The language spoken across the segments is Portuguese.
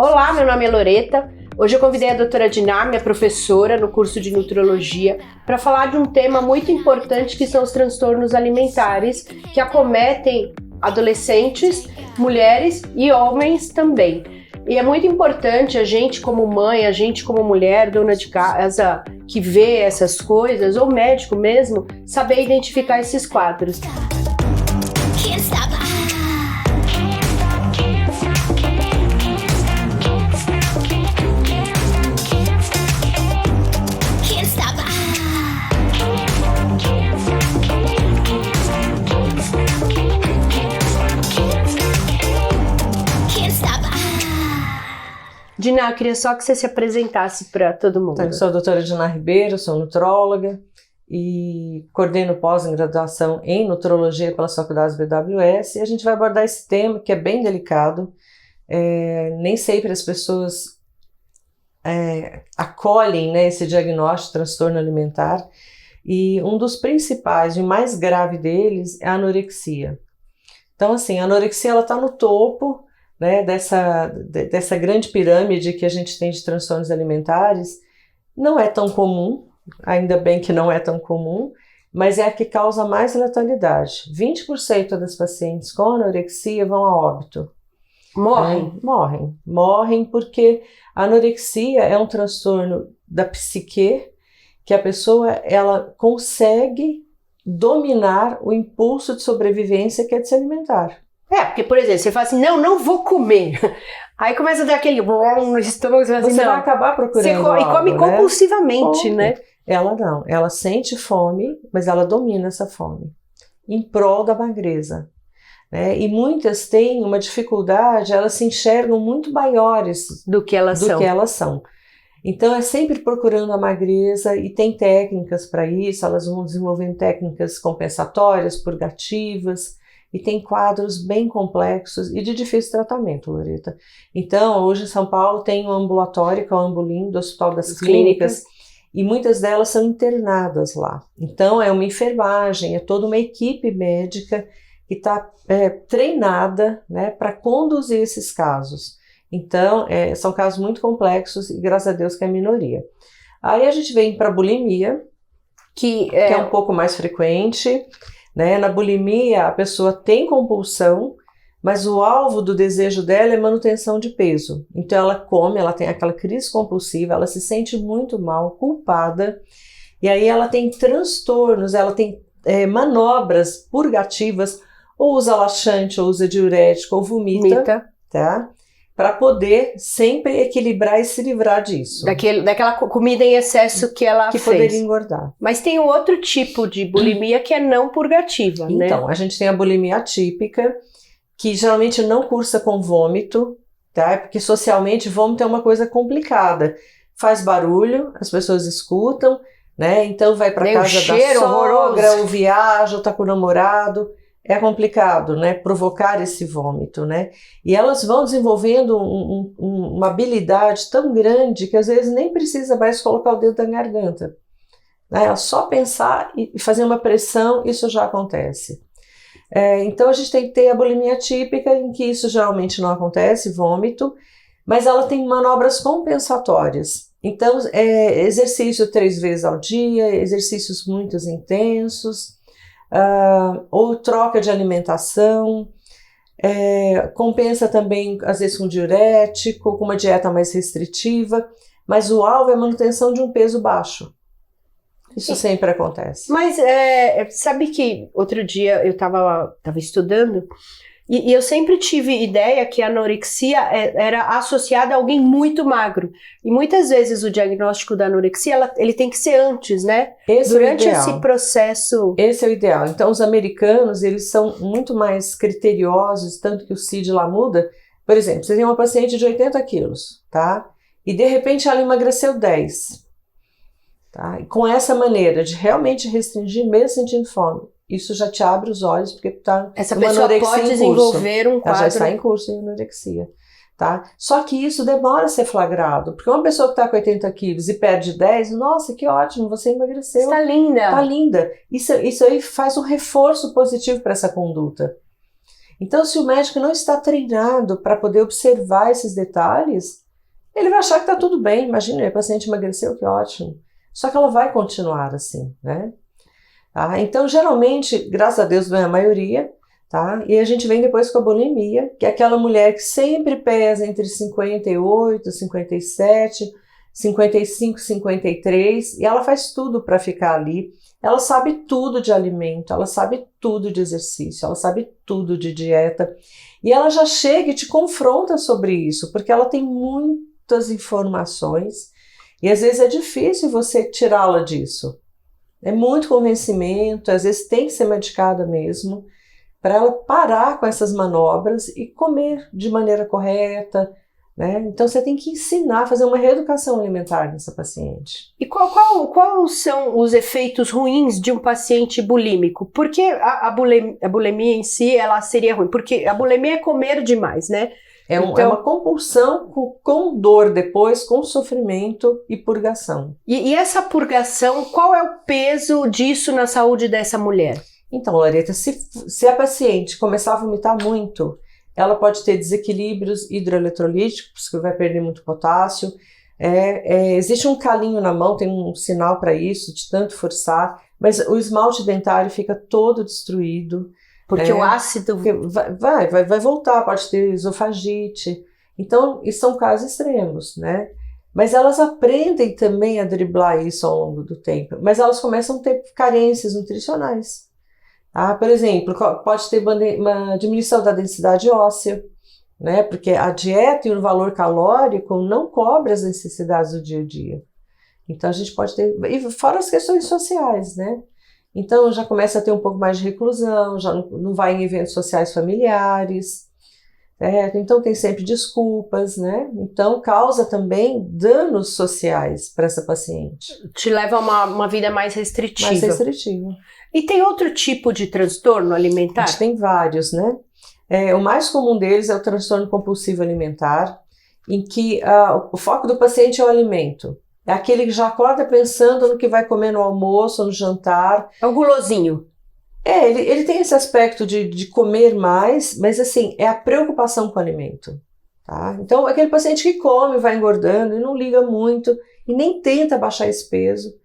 Olá, meu nome é Loreta. Hoje eu convidei a doutora Diná, minha professora no curso de nutrologia, para falar de um tema muito importante que são os transtornos alimentares que acometem adolescentes, mulheres e homens também. E é muito importante a gente como mãe, a gente como mulher, dona de casa, que vê essas coisas, ou médico mesmo, saber identificar esses quadros. Diná, eu queria só que você se apresentasse para todo mundo. Então, eu sou a doutora Diná Ribeiro, sou nutróloga e coordeno pós-graduação em nutrologia pelas faculdades BWS, e a gente vai abordar esse tema que é bem delicado. Nem sempre as pessoas acolhem, né, esse diagnóstico de transtorno alimentar, e um dos principais e mais grave deles é a anorexia. Então, assim, a anorexia ela está no topo, né, dessa grande pirâmide que a gente tem de transtornos alimentares. Não é tão comum, ainda bem que não é tão comum, mas é a que causa mais letalidade. 20% das pacientes com anorexia vão a óbito. Morrem? Morrem porque a anorexia é um transtorno da psique que a pessoa ela consegue dominar o impulso de sobrevivência que é de se alimentar. Porque, por exemplo, você fala assim, não vou comer. Aí começa a dar aquele no estômago, você fala assim, você não. vai acabar procurando E come algo, compulsivamente, né? Ela não, ela sente fome, mas ela domina essa fome, em prol da magreza. Né? E muitas têm uma dificuldade, elas se enxergam muito maiores do que elas são. Então é sempre procurando a magreza, e tem técnicas para isso, elas vão desenvolvendo técnicas compensatórias, purgativas, e tem quadros bem complexos e de difícil tratamento, Loreta. Então, hoje em São Paulo tem um ambulatório, que é o Ambulim, do Hospital das Clínicas, e muitas delas são internadas lá. Então, é uma enfermagem, é toda uma equipe médica que está treinada, né, para conduzir esses casos. Então, são casos muito complexos e, graças a Deus, que é a minoria. Aí a gente vem para a bulimia, que é um pouco mais frequente. Né? Na bulimia, a pessoa tem compulsão, mas o alvo do desejo dela é manutenção de peso. Então ela come, ela tem aquela crise compulsiva, ela se sente muito mal, culpada, e aí ela tem transtornos, ela tem manobras purgativas, ou usa laxante, ou usa diurético, ou vomita. Tá? Para poder sempre equilibrar e se livrar disso. Daquela comida em excesso que ela fez. Que poderia engordar. Mas tem um outro tipo de bulimia que é não purgativa, né? Então, a gente tem a bulimia atípica, que geralmente não cursa com vômito, tá? Porque socialmente vômito é uma coisa complicada. Faz barulho, as pessoas escutam, né? Então vai para casa da sogra, ou viaja, ou tá com o namorado. É complicado, né, provocar esse vômito, né, e elas vão desenvolvendo uma habilidade tão grande que às vezes nem precisa mais colocar o dedo na garganta, né, é só pensar e fazer uma pressão, isso já acontece. Então a gente tem que ter a bulimia típica, em que isso geralmente não acontece, vômito, mas ela tem manobras compensatórias. Então exercício 3 vezes ao dia, exercícios muito intensos, ou troca de alimentação, compensa também às vezes com diurético, com uma dieta mais restritiva, mas o alvo é a manutenção de um peso baixo. Isso sempre acontece. Mas sabe que outro dia eu estava estudando e eu sempre tive ideia que a anorexia era associada a alguém muito magro. E muitas vezes o diagnóstico da anorexia ele tem que ser antes, né? Durante esse processo. Esse é o ideal. Então os americanos, eles são muito mais criteriosos, tanto que o CID lá muda. Por exemplo, você tem uma paciente de 80 quilos, tá? E de repente ela emagreceu 10. Tá? E com essa maneira de realmente restringir, mesmo sentindo fome, isso já te abre os olhos, porque tá essa pessoa pode desenvolver um quadro. Ela já está em curso de anorexia. Tá? Só que isso demora a ser flagrado, porque uma pessoa que está com 80 quilos e perde 10, nossa, que ótimo, você emagreceu. Está linda. Está linda. Isso aí faz um reforço positivo para essa conduta. Então, se o médico não está treinado para poder observar esses detalhes, ele vai achar que está tudo bem. Imagina, a paciente emagreceu, que ótimo. Só que ela vai continuar assim, né? Tá? Então, geralmente, graças a Deus, não é a maioria, tá? E a gente vem depois com a bulimia, que é aquela mulher que sempre pesa entre 58, 57, 55, 53, e ela faz tudo para ficar ali. Ela sabe tudo de alimento, ela sabe tudo de exercício, ela sabe tudo de dieta, e ela já chega e te confronta sobre isso, porque ela tem muitas informações, e às vezes é difícil você tirá-la disso. É muito convencimento, às vezes tem que ser medicada mesmo, para ela parar com essas manobras e comer de maneira correta, né? Então você tem que ensinar, fazer uma reeducação alimentar nessa paciente. E quais são os efeitos ruins de um paciente bulímico? Porque a bulimia em si, ela seria ruim? Porque a bulimia é comer demais, né? É uma compulsão com dor depois, com sofrimento e purgação. E essa purgação, qual é o peso disso na saúde dessa mulher? Então, Loreta, se a paciente começar a vomitar muito, ela pode ter desequilíbrios hidroeletrolíticos, que vai perder muito potássio. Existe um calinho na mão, tem um sinal para isso, de tanto forçar, mas o esmalte dentário fica todo destruído. Porque o ácido... Vai voltar, pode ter esofagite. Então, isso são casos extremos, né? Mas elas aprendem também a driblar isso ao longo do tempo. Mas elas começam a ter carências nutricionais. Tá? Por exemplo, pode ter uma diminuição da densidade óssea, né? Porque a dieta e o valor calórico não cobre as necessidades do dia a dia. Então, a gente pode ter... E fora as questões sociais, né? Então já começa a ter um pouco mais de reclusão, já não vai em eventos sociais familiares, então tem sempre desculpas, né? Então causa também danos sociais para essa paciente. Te leva a uma vida mais restritiva. Mais restritiva. E tem outro tipo de transtorno alimentar? A gente tem vários, né? O mais comum deles é o transtorno compulsivo alimentar, em que o foco do paciente é o alimento. É aquele que já acorda pensando no que vai comer no almoço, no jantar. É o gulosinho. Ele tem esse aspecto de comer mais, mas assim, é a preocupação com o alimento. Tá? Então, aquele paciente que come, vai engordando e não liga muito e nem tenta baixar esse peso.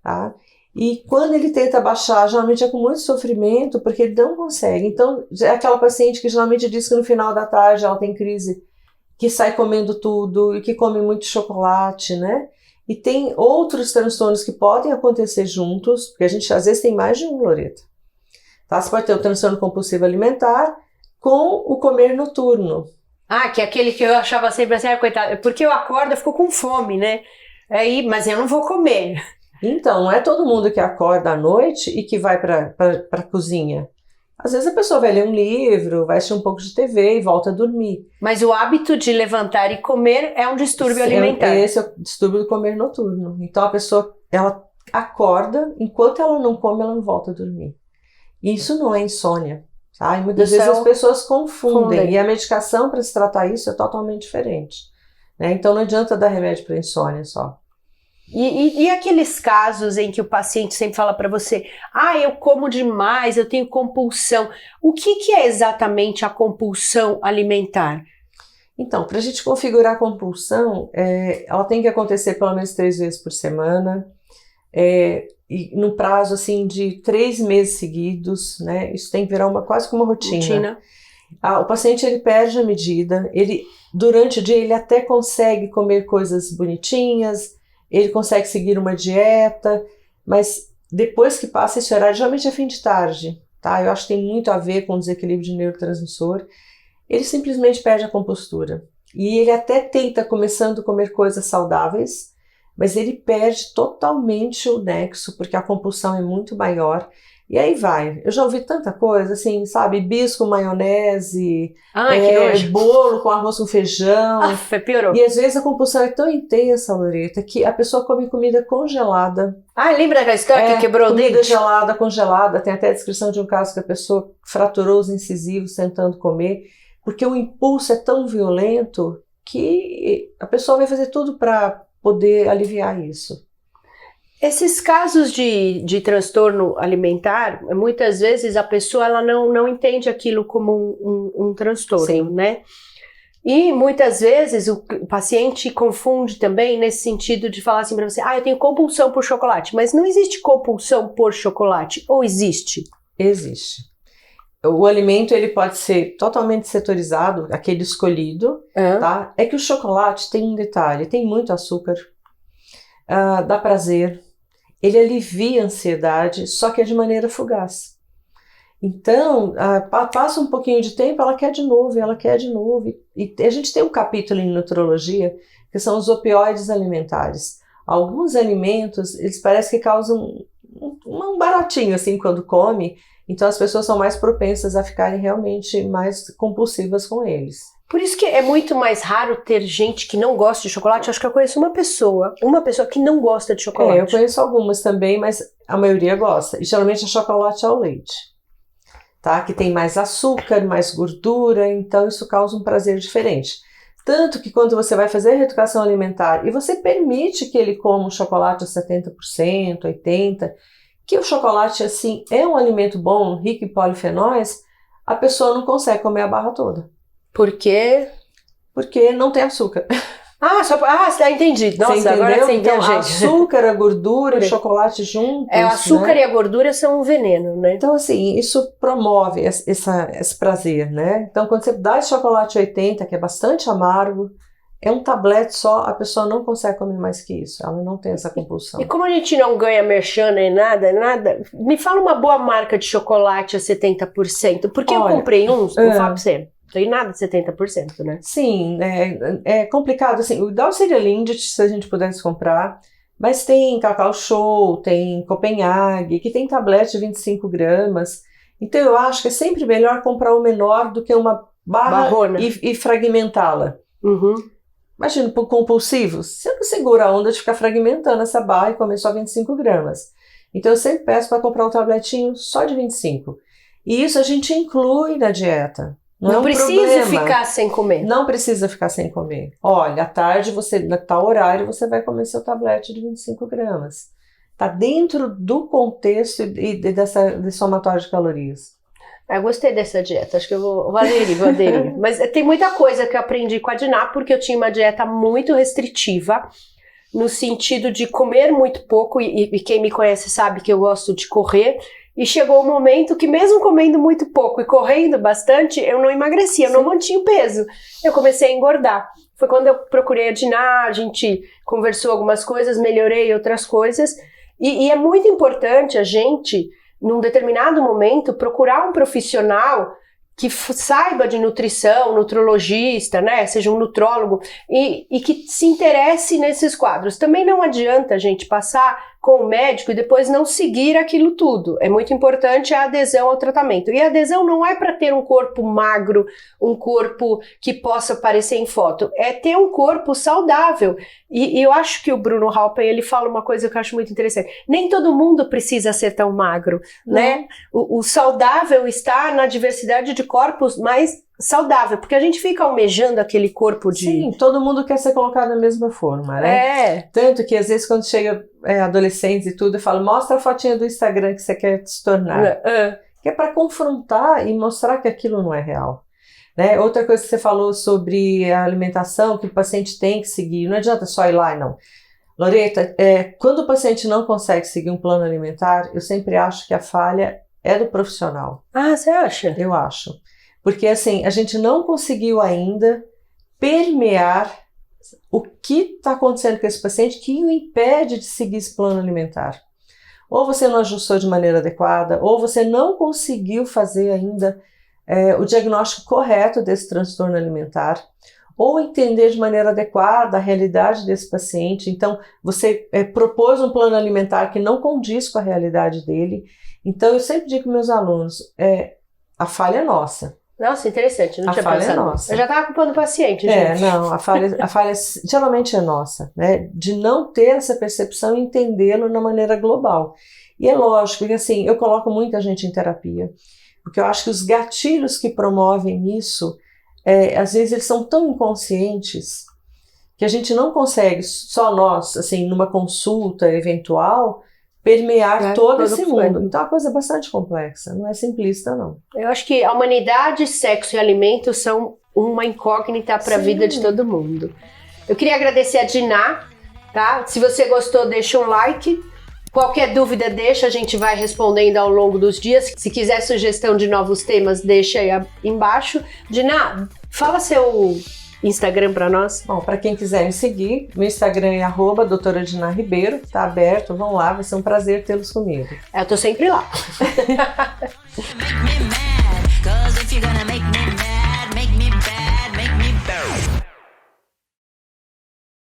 Tá? E quando ele tenta baixar, geralmente é com muito sofrimento, porque ele não consegue. Então, é aquela paciente que geralmente diz que no final da tarde ela tem crise, que sai comendo tudo e que come muito chocolate, né? E tem outros transtornos que podem acontecer juntos, porque a gente às vezes tem mais de um, Loreta. Tá? Você pode ter o transtorno compulsivo alimentar com o comer noturno. Que é aquele que eu achava sempre assim, coitado, porque eu acordo, eu fico com fome, né? Mas eu não vou comer. Então, não é todo mundo que acorda à noite e que vai para a cozinha. Às vezes a pessoa vai ler um livro, vai assistir um pouco de TV e volta a dormir. Mas o hábito de levantar e comer é um distúrbio alimentar. Esse é o distúrbio do comer noturno. Então a pessoa, ela acorda, enquanto ela não come, ela não volta a dormir. E isso não é insônia, tá? E muitas vezes as pessoas confundem. E a medicação para se tratar isso é totalmente diferente, né? Então não adianta dar remédio para insônia só. E aqueles casos em que o paciente sempre fala para você, eu como demais, eu tenho compulsão. O que é exatamente a compulsão alimentar? Então, para a gente configurar a compulsão, ela tem que acontecer pelo menos 3 vezes por semana, e no prazo assim, de 3 meses seguidos, né? Isso tem que virar quase que uma rotina. O paciente ele perde a medida, durante o dia ele até consegue comer coisas bonitinhas, ele consegue seguir uma dieta, mas depois que passa esse horário, geralmente é fim de tarde, tá? Eu acho que tem muito a ver com o desequilíbrio de neurotransmissor. Ele simplesmente perde a compostura. E ele até tenta começando a comer coisas saudáveis, mas ele perde totalmente o nexo, porque a compulsão é muito maior. E aí vai. Eu já ouvi tanta coisa, assim, sabe? Bisco, maionese, bolo com arroz com feijão. Piorou. E às vezes a compulsão é tão intensa, Loreta, que a pessoa come comida congelada. Lembra da história que quebrou o dente? Comida gelada, congelada. Tem até a descrição de um caso que a pessoa fraturou os incisivos tentando comer, porque o impulso é tão violento que a pessoa vai fazer tudo para poder aliviar isso. Esses casos de transtorno alimentar, muitas vezes a pessoa ela não entende aquilo como um transtorno, Sim. né? E muitas vezes o paciente confunde também nesse sentido de falar assim para você, eu tenho compulsão por chocolate, mas não existe compulsão por chocolate, ou existe? Existe. O alimento ele pode ser totalmente setorizado, aquele escolhido, tá? É que o chocolate tem um detalhe, tem muito açúcar, dá prazer, ele alivia a ansiedade, só que é de maneira fugaz. Então, passa um pouquinho de tempo, ela quer de novo, ela quer de novo. E a gente tem um capítulo em nutrologia, que são os opioides alimentares. Alguns alimentos, eles parecem que causam um baratinho, assim, quando come. Então, as pessoas são mais propensas a ficarem realmente mais compulsivas com eles. Por isso que é muito mais raro ter gente que não gosta de chocolate. Eu acho que eu conheço uma pessoa que não gosta de chocolate. Eu conheço algumas também, mas a maioria gosta. E geralmente é chocolate ao leite, tá? Que tem mais açúcar, mais gordura, então isso causa um prazer diferente. Tanto que quando você vai fazer a reeducação alimentar e você permite que ele coma um chocolate a 70%, 80%, que o chocolate, assim, é um alimento bom, rico em polifenóis, a pessoa não consegue comer a barra toda. Por quê? Porque não tem açúcar. Entendi. Nossa, você entendeu? agora você então, entendeu, açúcar, a gordura e o chocolate juntos. O açúcar, né? E a gordura são um veneno, né? Então, assim, isso promove esse prazer, né? Então, quando você dá esse chocolate 80, que é bastante amargo, é um tablete só, a pessoa não consegue comer mais que isso. Ela não tem essa compulsão. E como a gente não ganha merchan nem nada, me fala uma boa marca de chocolate a 70%. Porque eu comprei uns, vou falar pra você. Não tem nada de 70%, né? Sim, é complicado, assim, o ideal seria Lindt, se a gente pudesse comprar, mas tem Cacau Show, tem Copenhague, que tem tablete de 25 gramas, então eu acho que é sempre melhor comprar o menor do que uma barra e fragmentá-la. Uhum. Imagina, por compulsivos, você não segura a onda de ficar fragmentando essa barra e comer só 25 gramas. Então eu sempre peço para comprar um tabletinho só de 25. E isso a gente inclui na dieta. Não precisa ficar sem comer. Não precisa ficar sem comer. Olha, à tarde, na tal horário, você vai comer seu tablete de 25 gramas. Está dentro do contexto e desse somatório de calorias. Eu gostei dessa dieta, acho que eu vou aderir. Mas tem muita coisa que eu aprendi com a Diná, porque eu tinha uma dieta muito restritiva, no sentido de comer muito pouco, e quem me conhece sabe que eu gosto de correr. E chegou um momento que mesmo comendo muito pouco e correndo bastante, eu não emagrecia, eu não mantinha o peso. Eu comecei a engordar. Foi quando eu procurei a Diná, a gente conversou algumas coisas, melhorei outras coisas. E é muito importante a gente, num determinado momento, procurar um profissional que saiba de nutrição, nutrologista, né, seja um nutrólogo, e que se interesse nesses quadros. Também não adianta a gente passar com o médico e depois não seguir aquilo tudo. É muito importante a adesão ao tratamento. E a adesão não é para ter um corpo magro, um corpo que possa parecer em foto. É ter um corpo saudável. E eu acho que o Bruno Halpen, ele fala uma coisa que eu acho muito interessante. Nem todo mundo precisa ser tão magro, né? O saudável está na diversidade de corpos mais saudável, porque a gente fica almejando aquele corpo de... Sim, todo mundo quer ser colocado da mesma forma, né? Tanto que às vezes quando chega adolescentes e tudo, eu falo, mostra a fotinha do Instagram que você quer se tornar. Que é para confrontar e mostrar que aquilo não é real. Né? Outra coisa que você falou sobre a alimentação, que o paciente tem que seguir, não adianta só ir lá, não. Loreta, quando o paciente não consegue seguir um plano alimentar, eu sempre acho que a falha é do profissional. Ah, você acha? Eu acho. Porque assim, a gente não conseguiu ainda permear o que está acontecendo com esse paciente que o impede de seguir esse plano alimentar. Ou você não ajustou de maneira adequada, ou você não conseguiu fazer ainda o diagnóstico correto desse transtorno alimentar, ou entender de maneira adequada a realidade desse paciente. Então, você propôs um plano alimentar que não condiz com a realidade dele. Então, eu sempre digo para meus alunos, a falha é nossa. Nossa, interessante, não tinha pensado. A falha é nossa. Eu já estava culpando o paciente, gente. Não, a falha geralmente é nossa, né? De não ter essa percepção e entendê-lo na maneira global. E é lógico que, assim, eu coloco muita gente em terapia, porque eu acho que os gatilhos que promovem isso, às vezes eles são tão inconscientes que a gente não consegue, só nós, assim, numa consulta eventual, permear todo esse mundo. Então, a coisa é bastante complexa, não é simplista, não. Eu acho que a humanidade, sexo e alimento são uma incógnita para a vida de todo mundo. Eu queria agradecer a Diná, tá? Se você gostou, deixa um like. Qualquer dúvida deixa, a gente vai respondendo ao longo dos dias. Se quiser sugestão de novos temas, deixa aí embaixo. Diná, fala seu Instagram para nós. Bom, para quem quiser me seguir, meu Instagram é @doutora Diná Ribeiro, tá aberto, vão lá, vai ser um prazer tê-los comigo. Eu tô sempre lá.